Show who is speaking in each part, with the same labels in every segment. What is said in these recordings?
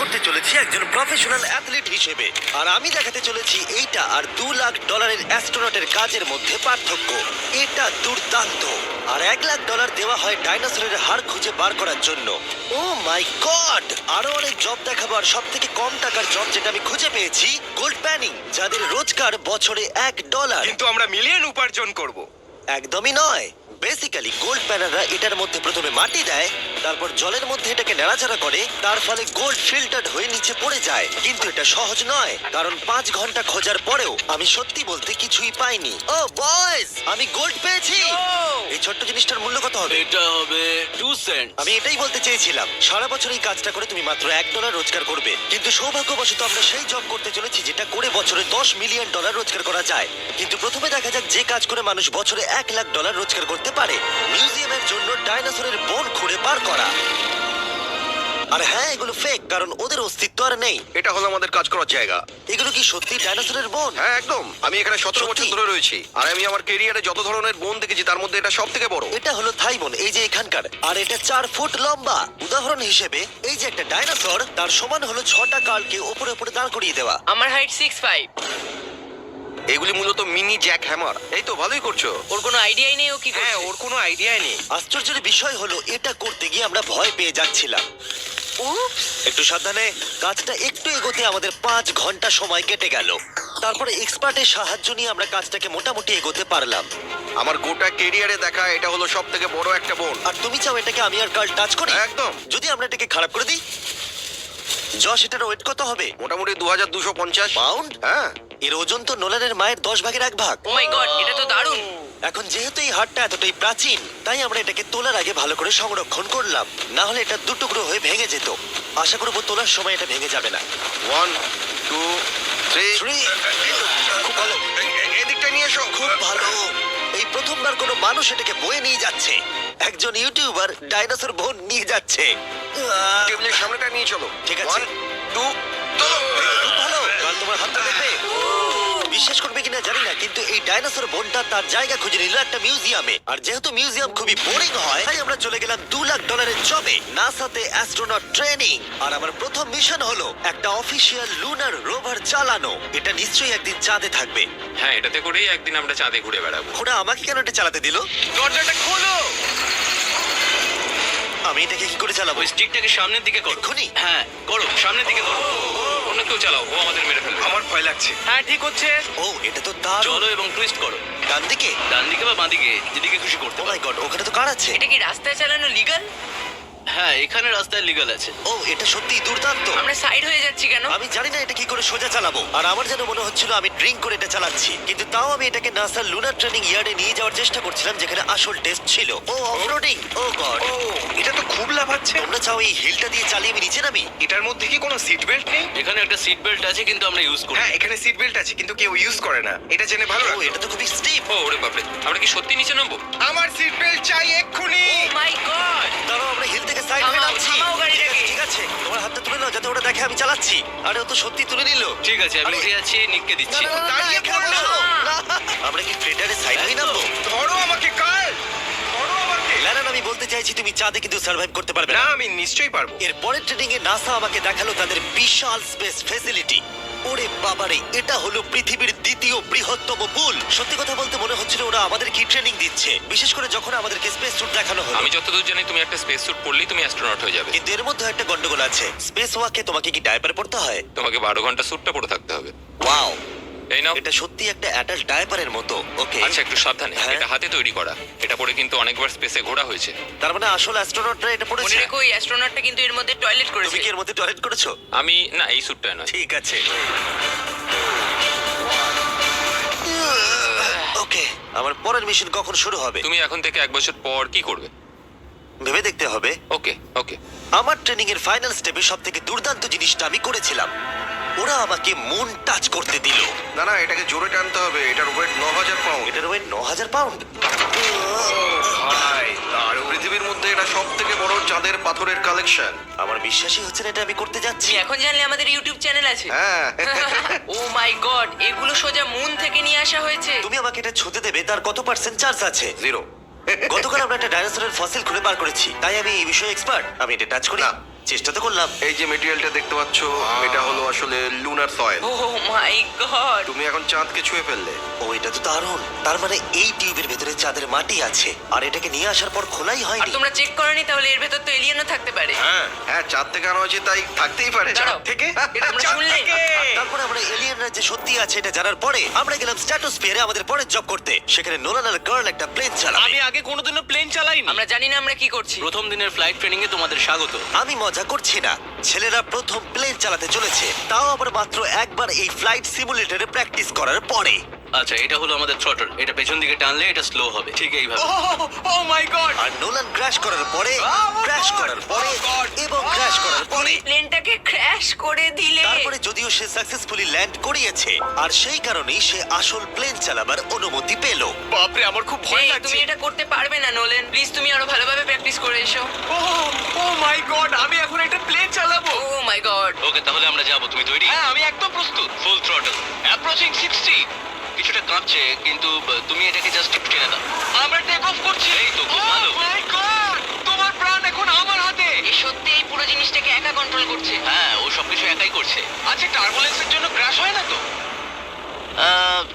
Speaker 1: করতে চলেছি একজন প্রফেশনাল অ্যাথলিট হিসেবে, আর আমি দেখাতে চলেছি এইটা আর $2 লাখ অ্যাস্ট্রোনটের কাজের মধ্যে পার্থক্য। এটা দুর্দান্ত। আর $1 লাখ দেওয়া হয় ডাইনোসরের হাড় খুঁজে বার করার জন্য। ও মাই গড! আরো অনেক জব দেখাবো, আর সব থেকে কম টাকার জব যেটা আমি খুঁজে পেয়েছি, গোল্ড প্যানিং, যাদের রোজগার বছরে $1।
Speaker 2: কিন্তু আমরা মিলিয়ন উপার্জন করব।
Speaker 1: একদমই নয়। বেসিক্যালি গোল্ড প্যানাররা এটার মধ্যে প্রথমে মাটি দেয়, তারপর জলের মধ্যে এটাকে নাড়াচাড়া করে, তার ফলে গোল্ড ফিল্টার্ড হয়ে নিচে পড়ে যায়। কিন্তু এটা সহজ নয়, কারণ 5 ঘন্টা খোঁজার পরেও আমি সত্যি বলতে কিছুই পাইনি। ও বয়েজ, আমি গোল্ড পেয়েছি। এই ছোট্ট জিনিসটার মূল্য কত হবে?
Speaker 3: এটা হবে 2 সেন্ট।
Speaker 1: আমি এটাই বলতে চেয়েছিলাম, সারা বছর এই কাজটা করে তুমি মাত্র $1 রোজগার করবে। কিন্তু সৌভাগ্যবশত আমরা সেই জব করতে চলেছি যেটা করে বছরে $10 মিলিয়ন রোজগার করা যায়। কিন্তু প্রথমে দেখা যাক যে কাজ করে মানুষ বছরে $1 লাখ রোজগার করতে পারে। মিউজিয়ামের জন্য ডাইনোসরের বোন খুঁড়ে বার করা। আর হ্যাঁ, এগুলো ফেক, কারণ ওদের অস্তিত্ব আর নেই।
Speaker 2: এটা হলো আমাদের কাজ করার জায়গা।
Speaker 1: এগুলো কি সত্যি ডাইনোসরের বোন?
Speaker 2: হ্যাঁ, একদম। আমি এখানে 17 বছর
Speaker 1: সত্যি?
Speaker 2: ধরে রয়েছি, আর আমি আমার ক্যারিয়ারে যত ধরনের বোন দেখেছি তার মধ্যে এটা সব থেকে বড়।
Speaker 1: এটা হলো থাই বোন, এই যে এখানকার, আর এটা 4 ফুট লম্বা। উদাহরণ হিসেবে এই যে একটা ডাইনোসর, তার সমান হলো 6টা কালকে ওপরে ওপরে দাঁড় করিয়ে দেওয়া।
Speaker 4: আমার হাইট 6'5".
Speaker 2: এগুলি মূলত মিনি জ্যাক হ্যামার। এই তো ভালোই করছো।
Speaker 4: ওর কোনো আইডিয়াই নেই ও কি
Speaker 2: হ্যাঁ,
Speaker 4: করছে।
Speaker 2: ওর কোনো আইডিয়াই নেই।
Speaker 1: আশ্চর্যের বিষয় হলো এটা করতে গিয়ে আমরা ভয় পেয়ে যাচ্ছিলাম। একটু সাবধানে। কাজটা একটু এগোতে আমাদের 5 ঘন্টা সময় কেটে গেল। তারপরে এক্সপার্টের সাহায্য নিয়ে আমরা কাজটাকে মোটামুটি এগোতে পারলাম।
Speaker 2: আমার গোটা ক্যারিয়ারে দেখা এটা হলো সব থেকে বড় একটা বোন।
Speaker 1: আর তুমি চাও এটাকে আমি আর কাল টাচ করি?
Speaker 2: একদম।
Speaker 1: যদি আমরা এটাকে খারাপ করে দিই? যশ, এটার ওয়েট কত হবে?
Speaker 2: মোটামুটি 2250
Speaker 1: পাউন্ড?
Speaker 2: হ্যাঁ।
Speaker 1: এর ওজন তো নোলানের মায়ের 10 ভাগের 1 ভাগ।
Speaker 4: ও মাই গড, এটা তো দারুণ।
Speaker 1: এখন যেহেতু এই হাটটা এতটাই প্রাচীন, তাই আমরা এটাকে তোলার আগে ভালো করে সংরক্ষণ করলাম, না হলে এটা দুটুকরো হয়ে ভেঙে যেত। আশা করবো তোলার সময় এটা ভেঙে যাবে না।
Speaker 2: 1 2 3
Speaker 1: Three. খুব ভালো,
Speaker 2: এদিকটা নিয়ে এসো।
Speaker 1: খুব ভালো। এই প্রথমবার কোনো মানুষ এটাকে বয়ে নিয়ে যাচ্ছে। একজন ইউটিউবার ডাইনোসর বোন নিয়ে যাচ্ছে।
Speaker 2: টেবিলের সামনেটা নিয়ে চলো।
Speaker 1: ঠিক আছে।
Speaker 2: 1 2 চলো।
Speaker 1: খুব ভালো। কাল তোমার হাতটা দেখবে। বিশ্বাস করবে কিনা জানি না, কিন্তু এই ডাইনোসর বোনটা তার জায়গা খুঁজে নিল একটা মিউজিয়ামে। আর যেহেতু মিউজিয়াম খুবই বোরিং হয়, তাই আমরা চলে গেলাম $2 লাখ জবে, নাসাতে অ্যাস্ট্রোনট ট্রেনিং। আর আমার প্রথম মিশন হলো একটা অফিসিয়াল লুনার রোভার চালানো। এটা নিশ্চয়ই একদিন চাঁদে থাকবে।
Speaker 5: হ্যাঁ, এটাতে করেই একদিন আমরা চাঁদে ঘুরে বেড়াবো।
Speaker 1: ওরা আমাকে কেন এটা চালাতে দিল?
Speaker 2: দরজাটা খোলো।
Speaker 1: আমি এটাকে কি করে চালাবো?
Speaker 3: ওই স্টিকটাকে সামনের দিকে করো।
Speaker 1: এক্ষুনি?
Speaker 3: হ্যাঁ, করো, সামনের দিকে করো।
Speaker 5: অন্য কেউ চালাও, ও আমাদের মেরে ফেলবে।
Speaker 2: আমার ভয় লাগছে।
Speaker 3: হ্যাঁ, ঠিক হচ্ছে।
Speaker 1: ও, এটা তো দারুণ।
Speaker 3: চলো এবং টুইস্ট করো।
Speaker 1: ডান দিকে?
Speaker 3: ডান দিকে বা বাঁ দিকে, যেদিকে খুশি করতে
Speaker 1: ও
Speaker 3: পারো।
Speaker 1: মাই গড, ওখানে তো কার আছে?
Speaker 4: এটা কি রাস্তায় চালানো লিগ্যাল?
Speaker 3: হ্যাঁ, এখানে রাস্তায় লিগ্যাল আছে।
Speaker 1: ও, এটা সত্যিই দুর্দান্ত।
Speaker 4: আমরা সাইড হয়ে যাচ্ছি কেন?
Speaker 1: আমি জানি না এটা কি করে সোজা চালাবো, আর আমার যেন মনে হচ্ছিল আমি ড্রিঙ্ক করে এটা চালাচ্ছি। কিন্তু তাও আমি এটাকে নাসার লুনার ট্রেনিং ইয়ার্ডে নিয়ে যাওয়ার চেষ্টা করছিলাম, যেখানে আসল টেস্ট ছিল। ও, অফরোডিং। ও গড।
Speaker 2: ও, এটা তো খুব লাফাচ্ছে।
Speaker 1: তোমরা চাও এই হিলটা দিয়ে চালিয়ে আমি নিচে নামি?
Speaker 2: এটার মধ্যে কি কোনো সিট বেল্ট নেই?
Speaker 3: এখানে একটা সিট বেল্ট আছে, কিন্তু আমরা ইউজ করি না।
Speaker 2: হ্যাঁ, এখানে সিট বেল্ট আছে কিন্তু কেউ ইউজ করে না। এটা জেনে ভালো
Speaker 1: ও,
Speaker 2: লাগলো।
Speaker 1: এটা তো খুবই স্টিপ।
Speaker 5: ও ওরে বাপরে, আমরা কি সত্যি নিচে নামবো?
Speaker 2: আমার সিট বেল্ট চাই এক্ষুনি।
Speaker 4: ও মাই গড।
Speaker 1: দাঁড়াও, আমরা হিল থেকে সাইড হয়ে
Speaker 4: থামাও,
Speaker 1: নামছি।
Speaker 4: থামাও গাড়িটাকে।
Speaker 1: ঠিক আছে, তোমার হাতটা তুলে নাও যাতে ওরা দেখে আমি চালাচ্ছি। আরে, ও তো সত্যি তুলে নিল।
Speaker 3: ঠিক আছে, আমি
Speaker 1: আরে-
Speaker 3: উঠে যাচ্ছি, নিককে
Speaker 1: না,
Speaker 3: দিচ্ছি।
Speaker 1: না, না, না,
Speaker 2: দাঁড়িয়ে
Speaker 1: এখানে
Speaker 2: পড়লো।
Speaker 1: বসো। না। আমরা কি ফ্রেটারে সাইড হয়ে নামবো?
Speaker 2: ধরো আমাকে কাল। ধরো আমাকে।
Speaker 1: ল্যারন, আমি বলতে চাইছি তুমি চাঁদে কিন্তু সার্ভাইভ করতে পারবে
Speaker 2: না,
Speaker 1: না।
Speaker 2: আমি নিশ্চয়ই পারবো।
Speaker 1: এর পরের ট্রেনিং এ নাসা আমাকে দেখালো তাদের বিশাল স্পেস ফেসিলিটি। ওরে বাবারে, এটা হলো পৃথিবীর দ্বিতীয় বৃহত্তম পুল। সত্যি কথা বলতে মনে হচ্ছিল ওরা আমাদের কি ট্রেনিং দিচ্ছে, বিশেষ করে যখন আমাদেরকে স্পেস স্যুট দেখানো হলো।
Speaker 5: আমি যতদূর জানি তুমি একটা স্পেস স্যুট পরলেই তুমি অ্যাস্ট্রোনট হয়ে যাবে।
Speaker 1: কিন্তু এর মধ্যে একটা গন্ডগোল আছে। স্পেস ওয়াকে তোমাকে কি ডায়পার পড়তে হয়?
Speaker 5: তোমাকে 12 ঘন্টা স্যুটটা পরে থাকতে হবে।
Speaker 1: ওয়াও,
Speaker 5: এই নাও।
Speaker 1: এটা সত্যি একটা অ্যাডাল্ট ডায়পারের মতো। ওকে,
Speaker 5: আচ্ছা, একটু সাবধানে।
Speaker 1: হ্যাঁ।
Speaker 5: এটা হাতে তৈরি করা। এটা পরে কিন্তু অনেকবার স্পেসে ঘোরা হয়েছে।
Speaker 1: তার মানে আসল অ্যাস্ট্রোনটরা এটা
Speaker 4: মনে
Speaker 1: পড়েছে।
Speaker 4: রেখো, এই অ্যাস্ট্রোনটটা কিন্তু এর মধ্যে টয়লেট
Speaker 1: তুমি
Speaker 4: করেছে।
Speaker 1: কি এর মধ্যে টয়লেট করেছো?
Speaker 5: আমি না, এই স্যুটটা নয়।
Speaker 1: ঠিক আছে। ওকে, আমার পরের মিশন কখন শুরু হবে
Speaker 5: তুমি এখন থেকে 1 বছর পর কি করবে?
Speaker 1: ভেবে দেখতে হবে।
Speaker 5: ওকে ওকে।
Speaker 1: আমার ট্রেনিং এর ফাইনাল স্টেপে সবথেকে দুর্দান্ত জিনিসটা আমি করেছিলাম। ওরা আমাকে মুন টাচ করতে দিল।
Speaker 2: না না, এটাকে জোরে টানতে হবে। এটার ওয়েট 9000 পাউন্ড।
Speaker 1: এটার ওয়েট 9000 পাউন্ড।
Speaker 2: ভাই, আর পৃথিবীর মধ্যে এটা সব থেকে বড় চাঁদের পাথরের কালেকশন।
Speaker 1: আমার বিশ্বাসই হচ্ছে না এটা আমি করতে যাচ্ছি।
Speaker 4: তুমি এখন জানলে আমাদের ইউটিউব চ্যানেল আছে।
Speaker 2: হ্যাঁ।
Speaker 4: ও মাই গড, এগুলো সোজা মুন থেকে নিয়ে আসা হয়েছে।
Speaker 1: তুমি আমাকে এটা ছুঁতে দেবে, তার কত পার্সেন্ট চান্স আছে?
Speaker 2: 0।
Speaker 1: গতকাল আমরা একটা ডাইনোসরের ফসিল খুঁজে বার করেছি, তাই আমি এই বিষয়ে এক্সপার্ট। আমি এটা টাচ করি
Speaker 2: না।
Speaker 1: চেষ্টা তো করলাম।
Speaker 2: এই যে মেটেরিয়ালটা দেখতে পাচ্ছ, এটা হলো আসলে লুনার সয়েল।
Speaker 4: ও মাই গড
Speaker 2: তুমি এখন চাঁদকে ছুঁয়ে ফেললে।
Speaker 1: ও, এটা তো দারুণ। তার মানে এই টিউবের ভেতরে চাঁদের মাটি আছে, আর এটাকে নিয়ে আসার পর খোলাই
Speaker 4: আর
Speaker 1: হয়নি।
Speaker 4: তোমরা চেক করনি তাহলে এর ভেতর তো এলিয়েনও থাকতে পারে
Speaker 2: হ্যাঁ হ্যাঁ, চাঁদ থেকে আনা হয়েছে, তাই থাকতেই পারে।
Speaker 4: দাঁড়াও।
Speaker 2: চাঁদ থেকে
Speaker 4: এটা আমরা শুনলে
Speaker 1: আর তারপরে আমরা এলিয়েনরা যে সত্যি আছে এটা জানার পরে আমরা গেলাম স্ট্র্যাটোস্ফিয়ারে আমাদের পরের জব করতে। সেখানে নোলান আর গার্ল একটা প্লেন চালাবে।
Speaker 3: আমি আগে কোনোদিনও প্লেন চালাইনি।
Speaker 4: আমরা জানি না আমরা কি করছি
Speaker 3: প্রথম দিনের ফ্লাইট ট্রেনিং এ তোমাদের স্বাগত।
Speaker 1: আমি মজা করছি না, ছেলেরা প্রথম প্লেন চালাতে চলেছে, তাও আবার মাত্র একবার এই ফ্লাইট সিমুলেটরে প্র্যাকটিস করার পরে।
Speaker 3: আচ্ছা, এটা হলো আমাদের থ্রটল। এটা পেছন দিকে টানলে এটা স্লো হবে, ঠিক এইভাবে। ও মাই গড!
Speaker 1: আর নোলান ক্র্যাশ করার পরে, ক্র্যাশ করার পরে এবং ক্র্যাশ করার পরে,
Speaker 4: প্লেনটাকে ক্র্যাশ করে দিলে
Speaker 1: তারপরে যদিও সে সাকসেসফুলি ল্যান্ড করিয়েছে, আর সেই কারণেই সে আসল প্লেন চালাবার অনুমতি পেল।
Speaker 3: বাপরে, আমার খুব ভয়
Speaker 4: এই,
Speaker 3: লাগছে।
Speaker 4: তুমি এটা করতে পারবে না নোলেন। প্লিজ তুমি আরো ভালোভাবে প্র্যাকটিস করে এসো।
Speaker 3: ও মাই গড, আমি এখন একটা প্লেন চালাবো।
Speaker 4: ও মাই গড
Speaker 3: ওকে, তাহলে আমরা যাব। তুমি তৈরি? হ্যাঁ, আমি একদম প্রস্তুত। Full throttle, approaching 60। কিছুটা কাঁপছে, কিন্তু তুমি এটাকে জাস্ট টিপ টেনে দাও। আমরা টেক অফ করছি। এই তো, খুব ভালো। ও মাই গড, তোমার প্রাণ এখন আমার হাতে।
Speaker 4: এ সত্যি এই পুরো জিনিসটাকে একা কন্ট্রোল করছে।
Speaker 3: হ্যাঁ, ও সবকিছু একাই করছে।
Speaker 6: আচ্ছা, টার্বুলেন্সের জন্য ক্র্যাশ হয় না তো?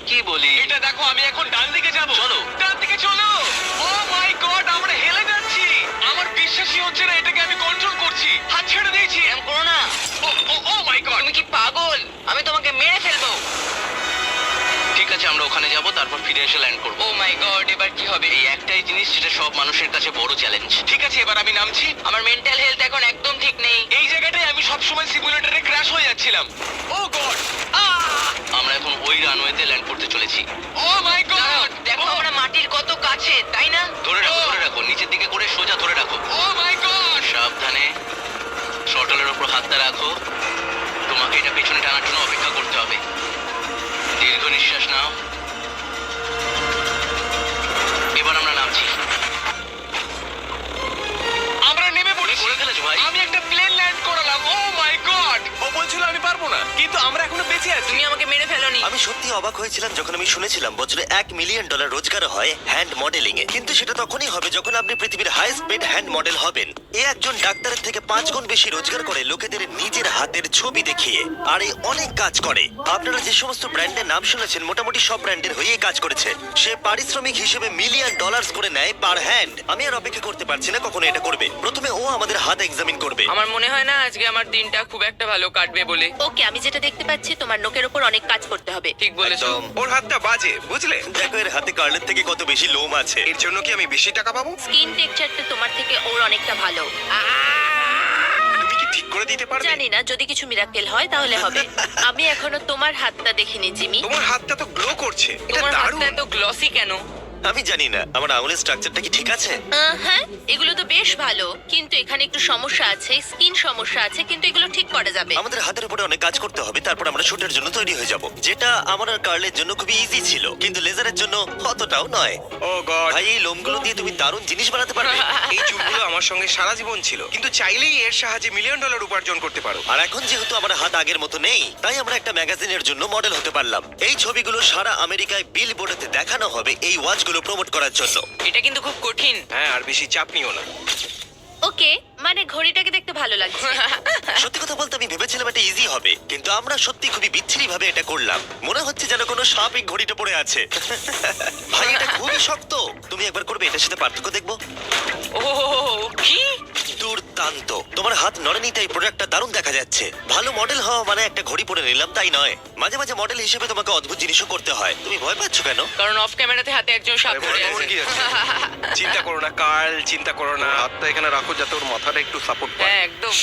Speaker 3: কি বলি?
Speaker 6: এটা দেখো, আমি এখন ডান দিকে যাব।
Speaker 3: চলো।
Speaker 6: ডান দিকে চলো। ও মাই গড, আমরা হেলে যাচ্ছি। আমার বিশ্বাসই হচ্ছে না এটাকে আমি কন্ট্রোল করছি। হাত ছেড়ে দিয়েছি।
Speaker 4: এরকম করো না।
Speaker 6: ও মাই গড।
Speaker 4: তুমি কি পাগল? আমি তোমাকে মেরে ফেলবো।
Speaker 3: ঠিক আছে, আমরা ওখানে যাব, তারপর ফিরে এসে ল্যান্ড করব।
Speaker 4: ও মাই গড, এবার কি হবে?
Speaker 3: এই একটাই জিনিস যেটা সব মানুষের কাছে বড় চ্যালেঞ্জ।
Speaker 6: ঠিক আছে, এবার আমি নামছি।
Speaker 4: আমার মেন্টাল হেলথ এখন একদম ঠিক নেই।
Speaker 6: এই জায়গাটায় আমি সব সময় সিমুলেটরে ক্র্যাশ হয়ে যাচ্ছিলাম। ও গড।
Speaker 3: আমরা এখন ওই রানওয়েতে ল্যান্ড করতে চলেছি।
Speaker 6: ও মাই
Speaker 4: দাঁড়াও,
Speaker 6: গড।
Speaker 4: দেখো আমরা মাটির কত কাছে, তাই না?
Speaker 3: ধরে রাখো, ধরে রাখো, নিচের দিকে করে সোজা ধরে রাখো।
Speaker 6: ও মাই গড।
Speaker 3: সাবধানে শটলের উপর হাতটা রাখো। তোমাকে এটা পেছনে টানার জন্য অপেক্ষা করতে হবে। দীর্ঘ নিঃশ্বাস নাও। এবার আমরা নামছি।
Speaker 6: আমরা নেমে
Speaker 3: তুমি
Speaker 6: পড়েছি।
Speaker 3: করে ফেলেছো ভাই।
Speaker 6: আমি একটা প্লেন ল্যান্ড করালাম। ও মাই গড। ও বলছিল আমি পারবো না, কিন্তু আমরা এখনো বেঁচে আছি।
Speaker 4: তুমি আমাকে মেরে ফেলোনি।
Speaker 1: আমি সত্যি অবাক হয়েছিলাম যখন আমি শুনেছিলাম বছরে $1 মিলিয়ন রোজগার হয় হ্যান্ড মডেলিং এ। কিন্তু সেটা তখনই হবে যখন আপনি পৃথিবীর হাইস্ট পেড হ্যান্ড মডেল হবেন। এ একজন ডাক্তারের থেকে 5 গুণ বেশি রোজগার করে লোকেদের নিজের হাতের ছবি দেখিয়ে, আর এই অনেক কাজ করে। আপনারা যে সমস্ত ব্র্যান্ডের নাম শুনেছেন মোটামুটি সব ব্র্যান্ডের হয়েই কাজ করেছে। সে পারিশ্রমিক হিসেবে $1 মিলিয়ন করে নেয় পার হ্যান্ড। আমি আর অপেক্ষা করতে পারছি না কখনো এটা করবে। প্রথমে ও আমাদের হাত এক্সামিন করবে।
Speaker 4: আমার মনে হয় না আজকে আমার দিনটা খুব একটা ভালো কাটবে বলে।
Speaker 7: ওকে, আমি যেটা দেখতে পাচ্ছি তোমার নোকের ওপর অনেক কাজ করতে হবে।
Speaker 4: ঠিক বলেছো।
Speaker 1: একদম।
Speaker 6: ওর হাতটা বাজে, বুঝলে?
Speaker 1: দেখো এর হাতে কার্লের থেকে কত বেশি লোম আছে।
Speaker 6: এর জন্য কি আমি বেশি টাকা পাবো?
Speaker 7: স্কিন টেক্সচারটা তোমার থেকে ওর অনেকটা ভালো।
Speaker 6: তুমি কি ঠিক করে দিতে পারবে?
Speaker 7: জানি না, যদি কিছু মিরাকেল হয় তাহলে হবে। আমি এখনো তোমার হাতটা দেখিনি জিমি।
Speaker 6: তোমার হাতটা তো গ্লো করছে। এটা
Speaker 4: তোমার
Speaker 6: দারুণ।
Speaker 4: হাতটা এত গ্লসি কেন?
Speaker 1: আমি জানি না আমার আঙুলের স্ট্রাকচারটা কি ঠিক আছে।
Speaker 7: হ্যাঁ, এগুলো তো বেশ ভালো, কিন্তু এখানে একটু সমস্যা আছে, স্কিন সমস্যা আছে, কিন্তু এগুলো ঠিক করা যাবে।
Speaker 1: আমাদের হাতের উপরে অনেক কাজ করতে হবে, তারপর আমরা শুটের জন্য তৈরি হয়ে যাব, যেটা আমার আর কার্লের জন্য খুবই ইজি ছিল, কিন্তু লেজারের জন্য অতটাও নয়।
Speaker 6: ও গড।
Speaker 1: ভাই এই লোমগুলো দিয়ে তুমি দারুণ জিনিস বানাতে পারবে।
Speaker 6: এই চুলগুলো আমার সঙ্গে সারা জীবন ছিল, কিন্তু চাইলেই এর সাহায্যে $1 মিলিয়ন উপার্জন করতে পারো।
Speaker 1: আর এখন যেহেতু আমার হাত আগের মতো নেই, তাই আমরা একটা ম্যাগাজিনের জন্য মডেল হতে পারলাম। এই ছবিগুলো সারা আমেরিকায় বিলবোর্ডেতে দেখানো হবে এই ওয়াচগুলো প্রমোট করার জন্য।
Speaker 4: এটা কিন্তু খুব কঠিন।
Speaker 6: হ্যাঁ, আর বেশি চাপ নিও না।
Speaker 7: ওকে, মানে ঘড়িটাকে দেখতে ভালো লাগছে।
Speaker 1: সত্যি কথা বলতে আমি ভেবেছিলাম এটা ইজি হবে, কিন্তু আমরা সত্যি খুবই বিচ্ছিরি ভাবে এটা করলাম। মনে হচ্ছে যেন কোনো সাপ এই ঘড়িটা পড়ে আছে। ভাই এটা খুবই শক্ত। তুমি একবার করবে, এটার সাথে পার্থক্য দেখবো।
Speaker 4: ও কি?
Speaker 1: দুর্দান্ত। তোমার হাত নড়েনি, তাই প্রোডাক্টটা দারুণ দেখা যাচ্ছে। ভালো মডেল হওয়া মানে একটা ঘড়ি পরে নিলাম তাই নয়, মাঝে মাঝে মডেল হিসেবে তোমাকে অদ্ভুত জিনিসও করতে হয়। তুমি ভয় পাচ্ছ কেন?
Speaker 4: কারণ অফ ক্যামেরাতে হাতে একজন সাপ
Speaker 6: আরে
Speaker 4: ধরে
Speaker 6: ভয় পাওয়ার
Speaker 4: আছে।
Speaker 6: কি আছে? চিন্তা করো না কার্ল, চিন্তা করো না।
Speaker 2: হাতটা এখানে রাখো যাতে ওর মাথাটা একটু সাপোর্ট পায়।
Speaker 4: হ্যাঁ একদম।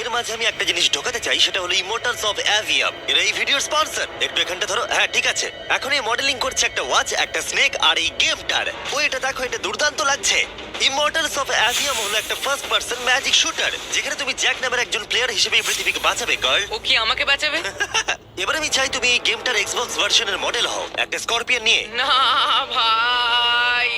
Speaker 1: এর মাঝে আমি একটা জিনিস ঢোকাতে চাই, সেটা হলো ইমোর্টালস অফ অ্যাভিয়াম। এরা এই ভিডিওর স্পন্সর। একটু এখানটা ধরো। হ্যাঁ ঠিক আছে। এখন এই মডেলিং করছে একটা ওয়াচ, একটা স্নেক আর এই গেমটার। ও এটা দেখো, এটা দুর্দান্ত লাগছে। ইমর্টালস অফ অ্যাভিয়াম হলো একটা ফার্স্ট পার্সন ম্যাজিক শুটার, যেখানে তুমি জ্যাক নামের একজন প্লেয়ার হিসেবে এই পৃথিবীকে বাঁচাবে গার্ল।
Speaker 4: ও কি আমাকে বাঁচাবে?
Speaker 1: এবার আমি চাই তুমি এই গেমটার এক্সবক্স ভার্সনের মডেল হও, একটা স্করপিয়ন নিয়ে।
Speaker 4: না ভাই।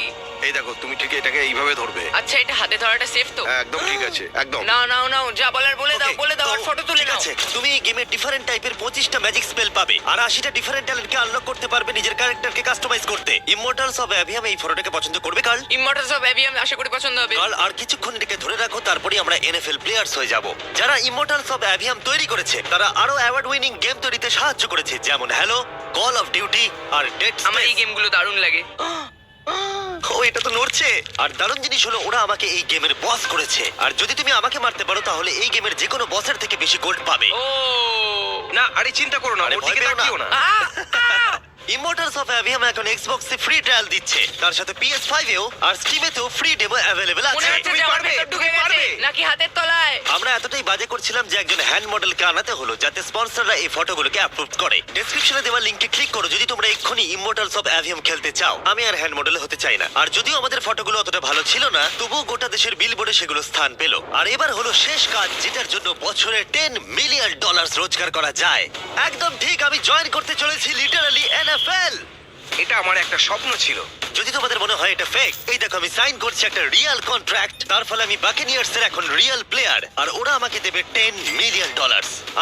Speaker 2: এই দেখো, তুমি ঠিক এটাকে এইভাবে ধরবে।
Speaker 4: আচ্ছা এটা হাতে ধরাটা সেফ তো?
Speaker 2: হ্যাঁ, একদম ঠিক আছে, একদম।
Speaker 4: নাও নাও নাও, যা বলার বলে দাও,
Speaker 1: Okay,
Speaker 4: বলে দাও,
Speaker 1: তো
Speaker 4: আর ফটো তুলে
Speaker 1: ঠিক
Speaker 4: নাও।
Speaker 1: আছে, তুমি এই গেমে ডিফারেন্ট টাইপের 25টা ম্যাজিক স্পেল পাবে আর 80টা ডিফারেন্ট ট্যালেন্টকে আনলক করতে পারবে নিজের ক্যারেক্টারকে কাস্টমাইজ করতে। ইমমর্টালস অফ অ্যাভিয়াম এই ফটোটাকে পছন্দ করবে কার্ল?
Speaker 4: ইমমর্টালস অফ অ্যাভিয়াম আশা করি পছন্দ হবে।
Speaker 1: কাল আর কিছুক্ষণ এটাকে ধরে রাখো, তারপরে আমরা এনএফএল প্লেয়ার্স হয়ে যাব। যারা ইমমর্টালস অফ অ্যাভিয়াম তৈরি করেছে তারা আরো অ্যাওয়ার্ড উইনিং গেম তৈরিতে সাহায্য করেছে, যেমন হ্যালো, কল অফ ডিউটি আর ডেড
Speaker 4: আমার এই গেমগুলো দারুণ লাগে।
Speaker 1: ও এটা তো নড়ছে। আর দারুণ জিনিস হলো ওরা আমাকে এই গেমের বস করেছে, আর যদি তুমি আমাকে মারতে পারো তাহলে এই গেমের যে কোনো বসের থেকে বেশি গোল্ড পাবে।
Speaker 4: ও
Speaker 2: না, আরে চিন্তা করো না,
Speaker 1: আরে
Speaker 2: ওর
Speaker 1: ভয়
Speaker 2: দিকে
Speaker 1: পেও না।
Speaker 2: তাকিও না।
Speaker 1: ইমমর্টালস অফ অ্যাভিয়াম এখন এক্সবক্সে ফ্রি ট্রায়াল দিচ্ছে, তার সাথে PS5 এও আর স্টিমেতেও ফ্রি ডেমো অ্যাভেলেবল
Speaker 4: মনে
Speaker 1: আছে।
Speaker 4: হচ্ছে যে আমার
Speaker 2: পারবে,
Speaker 4: ভেতর ঢুকে
Speaker 2: তুমি
Speaker 4: গেছে
Speaker 2: পারবে।
Speaker 4: নাকি হাতের তলায়।
Speaker 1: আমরা এতটাই বাজে করছিলাম যে একজন হ্যান্ড মডেলকে আনাতে হলো যাতে স্পন্সররা এই ফটোগুলোকে অ্যাপ্রুভ করে। ডেসক্রিপশনে দেওয়া লিংকে ক্লিক করো যদি তোমরা এক্ষুনি ইমমর্টালস অফ অ্যাভিয়াম খেলতে চাও। আমি আর হ্যান্ড মডেল হতে চাই না, আর যদিও আমাদের ফটোগুলো অতটা ভালো ছিল না, তবুও গোটা দেশের বিলবোর্ডে সেগুলো স্থান পেল। আর এবার হলো শেষ কাজ, যেটার জন্য বছরে $10 মিলিয়ন রোজগার করা যায়। একদম ঠিক, আমি জয়েন করতে চলেছি লিটারালি NFL।
Speaker 2: এটা আমার একটা স্বপ্ন ছিল।
Speaker 1: যদি তোমাদের মনে হয় এটা ফেক, এই দেখো আমি সাইন করছি একটা রিয়েল কন্ট্রাক্ট। তার ফলে আমি বাকেনিয়ার্স এর এখন রিয়েল প্লেয়ার, আর ওরা আমাকে দেবে $10 মিলিয়ন।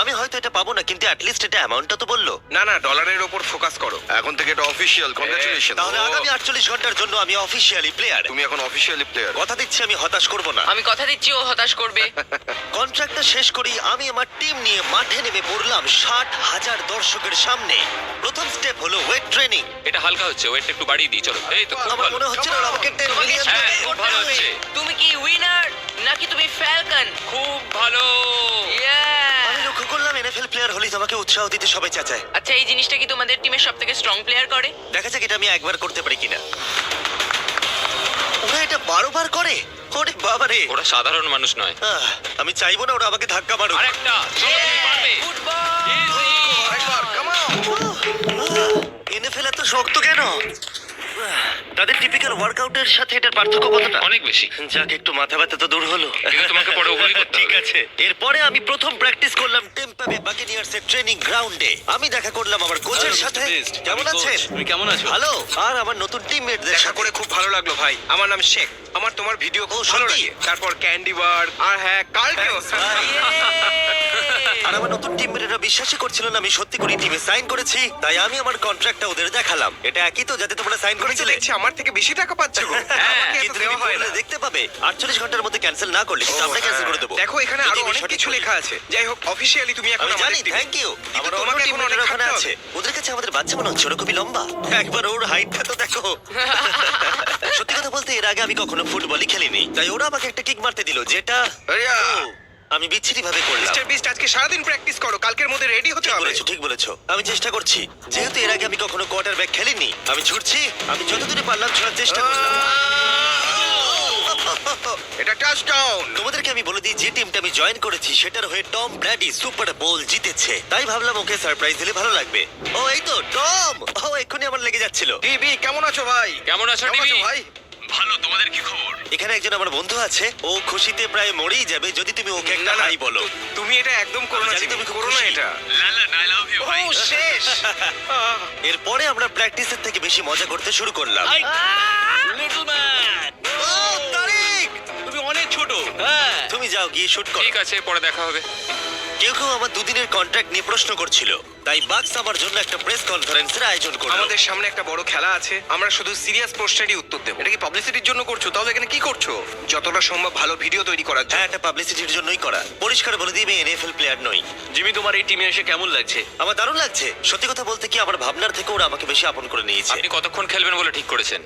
Speaker 1: আমি হয়তো এটা পাবো না, কিন্তু অ্যাটলিস্ট এটা অ্যামাউন্টটা তো বললো।
Speaker 2: না না, ডলারের ওপর ফোকাস করো। এখন থেকে এটা অফিশিয়াল। কংগ্রাচুলেশন।
Speaker 1: তাহলে আগামী 48 ঘন্টার জন্য আমি অফিসিয়ালি প্লেয়ার।
Speaker 2: তুমি এখন অফিশিয়ালি প্লেয়ার।
Speaker 1: কথা দিচ্ছি আমি হতাশ করব না।
Speaker 4: আমি কথা দিচ্ছি ও হতাশ করবে।
Speaker 1: কন্ট্রাক্টটা শেষ করি আমি আমার টিম নিয়ে মাঠে নেমে পড়লাম 60,000 দর্শকের সামনে। প্রথম স্টেপ হলো ওয়েট ট্রেনিং।
Speaker 5: এটা হালকা হচ্ছে, ওয়েটটা একটু বাড়িয়ে দিই চলো। এই তো খুব
Speaker 1: আমার
Speaker 5: ভালো।
Speaker 1: মনে হচ্ছে না ওরা আমাকে 10
Speaker 4: তোমাকে
Speaker 1: মিলিয়ন
Speaker 5: হ্যাঁ,
Speaker 4: choose
Speaker 5: খুব
Speaker 4: করতে
Speaker 5: ভালো
Speaker 4: হবে।
Speaker 5: হচ্ছে।
Speaker 4: তুমি কি উইনার নাকি তুমি ফ্যালকন?
Speaker 5: খুব ভালো।
Speaker 1: আমি লক্ষ্য করলাম NFL প্লেয়ার হলেই তোমাকে উৎসাহ দিতে সবাই চাচায়।
Speaker 4: আচ্ছা এই জিনিসটা কি তোমাদের টিমের সবথেকে স্ট্রং প্লেয়ার করে?
Speaker 1: দেখা যাক এটা আমি একবার করতে পারি কিনা। ওরা এটা 12 বার করে? ওরে বাবারে।
Speaker 5: ওরা সাধারণ মানুষ নয়।
Speaker 1: আমি চাইবো না ওরা আমাকে ধাক্কা মারুক।
Speaker 5: আরেকটা, চলো তুমি পারবে।
Speaker 4: ফুটবল।
Speaker 2: আরেকবার, come on!
Speaker 1: NFL এত শক্ত কেন? তাদের টিপিক্যাল ওয়ার্কআউটের সাথে এটার পার্থক্য কতটা?
Speaker 5: অনেক বেশি।
Speaker 1: যাক, একটু মাথা ব্যথা তো দূর হলো।
Speaker 5: কিন্তু তোমাকে পরে ওগুলি করতে
Speaker 1: ঠিক
Speaker 5: হবে।
Speaker 1: আছে। এরপরে আমি প্রথম প্র্যাকটিস করলাম টেম্পা বে বাকেনিয়ার্স এর ট্রেনিং গ্রাউন্ডে। আমি দেখা করলাম আমার কোচের সাথে। কেমন আছেন?
Speaker 6: তুমি কেমন আছো?
Speaker 1: ভালো। আর আমার নতুন টিমমেটদের
Speaker 2: দেখা
Speaker 1: সাথে
Speaker 2: করে খুব ভালো লাগলো ভাই। আমার নাম শেখ। আমার তোমার ভিডিও খুব
Speaker 1: ও,
Speaker 2: ভালো
Speaker 1: সত্যি?
Speaker 2: লাগে। তারপর ক্যান্ডি বার আর হ্যাঁ, কালকেও।
Speaker 1: আর আমার নতুন টিমমেটরা বিশ্বাসই করছিল না আমি সত্যি করে টিমে সাইন করেছি, তাই আমি আমার কন্ট্রাক্টটা ওদের দেখালাম। এটা একই তো যাতে তোমরা সাইন
Speaker 2: তুমি তো
Speaker 1: করেছিলে?
Speaker 2: দেখছি আমার থেকে বেশি টাকা পাচ্ছ গো। আমাকে এত
Speaker 1: কিন্তু
Speaker 2: দেওয়া
Speaker 1: তুমি
Speaker 2: হয় না।
Speaker 1: পড়লে দেখতে পাবে 48 ঘন্টার মধ্যে ক্যান্সেল না করলে কিন্তু আমরা ক্যান্সেল করে দেবো।
Speaker 2: দেখো এখানে
Speaker 1: যদি
Speaker 2: আরো
Speaker 1: আমি
Speaker 2: অনেক
Speaker 1: সঠিক
Speaker 2: কিছু
Speaker 1: বলি।
Speaker 2: লেখা আছে। যাই হোক, অফিশিয়ালি তুমি এখন
Speaker 1: আমি
Speaker 2: আমাদের
Speaker 1: জানি,
Speaker 2: team-এ।
Speaker 1: Thank you.
Speaker 2: কিন্তু
Speaker 1: আমার
Speaker 2: তোমাকে
Speaker 1: অন্য
Speaker 2: এখন
Speaker 1: টিমমেটরা
Speaker 2: অনেক
Speaker 1: ওখানে
Speaker 2: খাটতে
Speaker 1: আছে।
Speaker 2: হবে।
Speaker 1: ওদের কাছে আমাদের বাচ্চা মনে হচ্ছে, ওরা খুবই লম্বা। একবার ওর হাইটটা তো দেখো। সত্যি কথা বলতে এর আগে আমি কখনো ফুটবলই খেলিনি, তাই ওরা আমাকে একটা কিক মারতে দিল, যেটা
Speaker 2: আরিয়া!
Speaker 1: ও, আমি বিচ্ছিরি ভাবে করলাম।
Speaker 2: মিস্টার বিস্ট আজকে সারাদিন প্র্যাকটিস করো, কালকের মধ্যে রেডি হতে
Speaker 1: ঠিক
Speaker 2: হবে।
Speaker 1: বলেছো, ঠিক বলেছো। আমি চেষ্টা করছি। যেহেতু এর আগে আমি কখনো কোয়ার্টারব্যাক খেলিনি, আমি ছুটছি। আমি যতদূরে পারলাম ছোড়ার চেষ্টা করলাম।
Speaker 2: এটা টাচডাউন।
Speaker 1: তোমাদেরকে আমি বলে দিই যে টিমটা আমি জয়েন করেছি সেটার হয়ে টম ব্র্যাডি সুপার বোল জিতেছে, তাই ভাবলাম ওকে সারপ্রাইজ দিলে ভালো লাগবে। ও এই তো টম। ও এক্ষুনি আমার লেগে যাচ্ছিল।
Speaker 2: টিভি কেমন আছো ভাই?
Speaker 5: কেমন আছো, টিভি?
Speaker 2: ভাই?
Speaker 6: ভালো, তোমাদের কি খবর?
Speaker 1: এখানে একজন আমার বন্ধু আছে, ও খুশিতে প্রায় মরেই যাবে যদি তুমি ওকে একটা
Speaker 2: না, না,
Speaker 1: হাই বলো।
Speaker 2: তুমি এটা একদম করো না,
Speaker 1: আমি জানি
Speaker 2: জিমি,
Speaker 1: তুমি খুব
Speaker 2: করো না
Speaker 1: খুশি।
Speaker 2: এটা।
Speaker 6: লালা, I love you, ভাই।
Speaker 2: ও শেষ।
Speaker 1: এরপরে আমরা প্র্যাকটিসের থেকে বেশি মজা করতে শুরু করলাম।
Speaker 6: লিটল ম্যান,
Speaker 1: ও, তারিক!
Speaker 6: তুমি অনেক ছোট। হ্যাঁ।
Speaker 1: তুমি যাও গিয়ে শুট করো।
Speaker 5: ঠিক আছে, পরে দেখা হবে।
Speaker 1: কেউ কেউ আমার দুদিনের কন্ট্রাক্ট নিয়ে প্রশ্ন করছিল, তাই বাক্স আমার জন্য একটা প্রেস কনফারেন্সের আয়োজন করলো।
Speaker 2: আমাদের সামনে একটা বড় খেলা আছে, আমরা শুধু সিরিয়াস প্রশ্নেরই উত্তর দেবো। এটা কি পাবলিসিটির জন্য করছো? তাহলে এখানে কি করছো? যতটা সম্ভব ভালো ভিডিও তৈরি করার জন্য।
Speaker 1: হ্যাঁ, এটা পাবলিসিটির জন্যই করা। পরিষ্কার বলে দিই আমি NFL প্লেয়ার নই।
Speaker 6: জিমি, তোমার এই টিমে এসে কেমন লাগছে?
Speaker 1: আমার দারুণ লাগছে। সত্যি কথা বলতে কি, আমার ভাবনার থেকে ওরা আমাকে বেশি আপন করে নিয়েছে।
Speaker 5: আপনি কতক্ষণ খেলবেন বলে ঠিক করেছেন?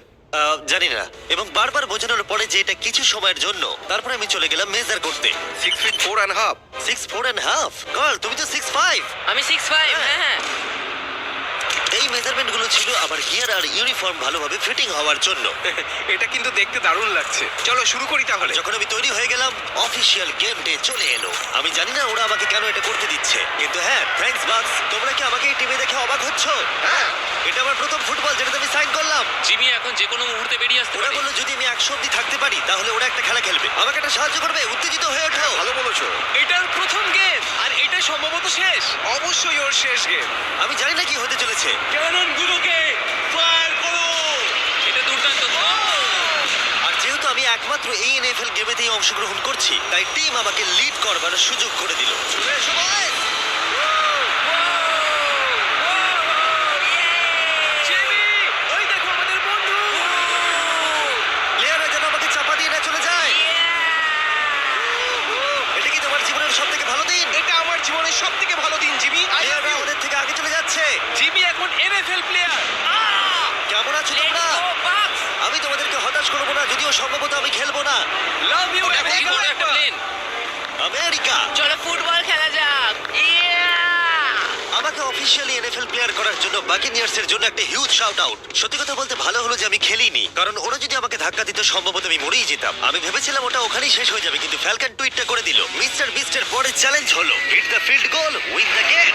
Speaker 1: জানি না, এবং বারবার বোঝানোর পরে যে এটা কিছু সময়ের জন্য, তারপরে আমি চলে গেলাম মেজার করতে।
Speaker 2: 6 feet 4.5।
Speaker 1: 6'4.5"? কার্ল, তুমি তো 6'5".
Speaker 4: আমি 6'5", হ্যাঁ।
Speaker 1: এই মেজারমেন্টগুলো ছিল আমার গিয়ার আর ইউনিফর্ম ভালোভাবে ফিটিং হওয়ার জন্য।
Speaker 2: এটা কিন্তু দেখতে দারুণ লাগছে। চলো শুরু করি তাহলে।
Speaker 1: যখন আমি তৈরি হয়ে গেলাম, অফিসিয়াল গেম ডে চলে এলো। আমি জানি না ওরা আমাকে কেন এটা করতে দিচ্ছে, কিন্তু হ্যাঁ, থ্যাঙ্কস বাক্স। তোমরা কি আমাকে এই টিমে দেখে অবাক হচ্ছ?
Speaker 2: হ্যাঁ।
Speaker 1: এটা আমার প্রথম ফুটবল যেটাতে আমি সাইন করলাম।
Speaker 5: জিমি এখন যে কোনো মুহূর্তে বেরিয়ে আসতে
Speaker 1: ওরা
Speaker 5: পারে।
Speaker 1: বললো যদি আমি 100 অব্দি থাকতে পারি তাহলে ওরা একটা খেলা খেলবে। আমাকে একটা সাহায্য করবে, উত্তেজিত হয়ে ওঠো।
Speaker 2: ভালো বলেছো।
Speaker 6: এটার প্রথম গেম আর এটা সম্ভবত শেষ।
Speaker 2: অবশ্যই ওর শেষ গেম।
Speaker 1: আমি জানি না কি হতে চলেছে।
Speaker 6: ক্যাননগুলোকে ফায়ার করো।
Speaker 5: এটা দুর্দান্ত।
Speaker 1: আমি একমাত্র এই এনএফএল গেমেতেই অংশগ্রহণ করছি, তাই টিম আমাকে লিড করবার সুযোগ করে দিল। এসো boys!
Speaker 6: জিমি, ওই দেখো আমাদের বন্ধু।
Speaker 1: প্লেয়াররা যেন আমাকে চাপা দিয়ে না চলে যায়। এটা কি তোমার জীবনের সব থেকে ভালো দিন?
Speaker 2: এটা আমার জীবনের সব থেকে ভালো দিন, জিমি।
Speaker 1: প্লেয়াররা ওদের থেকে আগে চলে যাচ্ছে।
Speaker 6: জিমি এখন এনএফএল প্লেয়ার।
Speaker 1: কেমন আছো তোমরা? আমি তোমাদেরকে হতাশ করবো না, যদিও সম্ভবত আমি খেলবো না।
Speaker 6: লাভ ইউ
Speaker 5: ওটা কি বড় একটা প্লেন।
Speaker 1: আমেরিকা
Speaker 4: চলো ফুটবল খেলা যাক।
Speaker 1: আমাকে অফিসিয়ালি এনএফএল প্লেয়ার করার জন্য বাকিনিয়ার্স এর জন্য একটা হিউজ শাউট আউট। সত্যি কথা বলতে ভালো হলো যে আমি খেলিনি, কারণ ওরা যদি আমাকে ধাক্কা দিত সম্ভবত আমি মরেই যেতাম। আমি ভেবেছিলাম ওটা ওখানেই শেষ হয়ে যাবে, কিন্তু ফ্যালকন টুইটটা করে দিল, মিস্টার বিস্টের পরের চ্যালেঞ্জ হলো hit the field goal win the game.